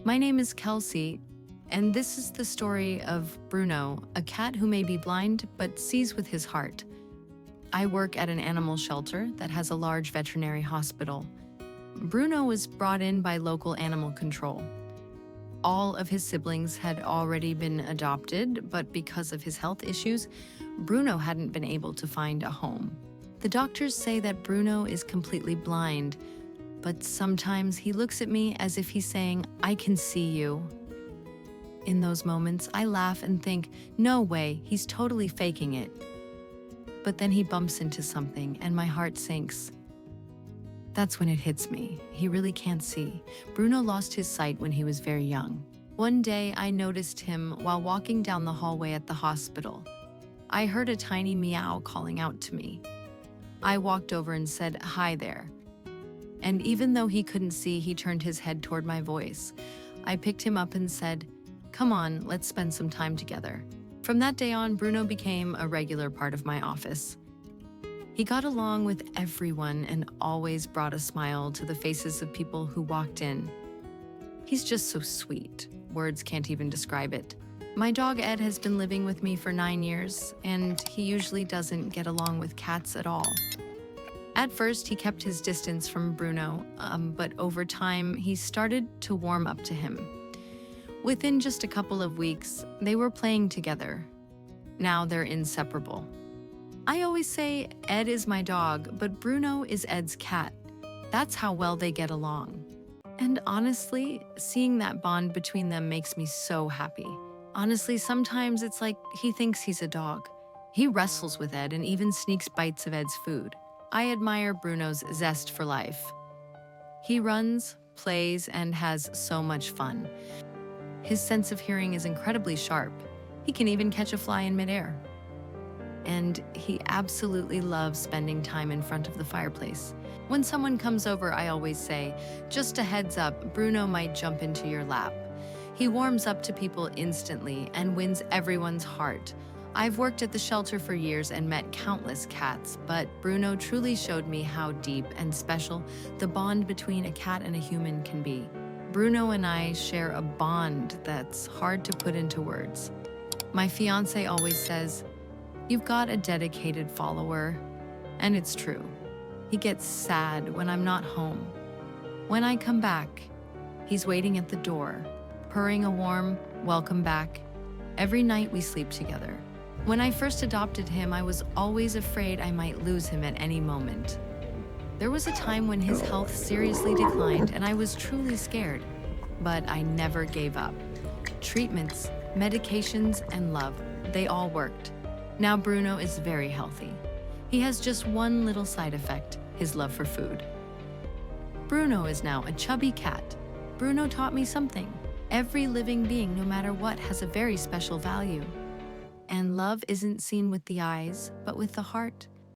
My name is Kelsey, and this is the story of Bruno, a cat who may be blind but sees with his heart. I work at an animal shelter that has a large veterinary hospital. Bruno was brought in by local animal control. All of his siblings had already been adopted, but because of his health issues, Bruno hadn't been able to find a home. The doctors say that Bruno is completely blind, but sometimes he looks at me as if he's saying, "I can see you." In those moments, I laugh and think, no way, he's totally faking it. But then he bumps into something and my heart sinks. That's when it hits me. He really can't see. Bruno lost his sight when he was very young. One day, I noticed him while walking down the hallway at the hospital. I heard a tiny meow calling out to me. I walked over and said, "Hi there." And even though he couldn't see, he turned his head toward my voice. I picked him up and said, "Come on, let's spend some time together." From that day on, Bruno became a regular part of my office. He got along with everyone and always brought a smile to the faces of people who walked in. He's just so sweet. Words can't even describe it. My dog Ed has been living with me for 9 years, and he usually doesn't get along with cats at all. At first, he kept his distance from Bruno, but over time, he started to warm up to him. Within just a couple of weeks, they were playing together. Now they're inseparable. I always say Ed is my dog, but Bruno is Ed's cat. That's how well they get along. And honestly, seeing that bond between them makes me so happy. Honestly, sometimes it's like he thinks he's a dog. He wrestles with Ed and even sneaks bites of Ed's food. I admire Bruno's zest for life. He runs, plays, and has so much fun. His sense of hearing is incredibly sharp. He can even catch a fly in midair. And he absolutely loves spending time in front of the fireplace. When someone comes over, I always say, "Just a heads up, Bruno might jump into your lap." He warms up to people instantly and wins everyone's heart. I've worked at the shelter for years and met countless cats, but Bruno truly showed me how deep and special the bond between a cat and a human can be. Bruno and I share a bond that's hard to put into words. My fiance always says, "You've got a dedicated follower." And it's true. He gets sad when I'm not home. When I come back, he's waiting at the door, purring a warm, "Welcome back." Every night we sleep together. When I first adopted him, I was always afraid I might lose him at any moment. There was a time when his health seriously declined and I was truly scared, but I never gave up. Treatments, medications, and love, they all worked. Now Bruno is very healthy. He has just one little side effect, his love for food. Bruno is now a chubby cat. Bruno taught me something. Every living being, no matter what, has a very special value. And love isn't seen with the eyes, but with the heart.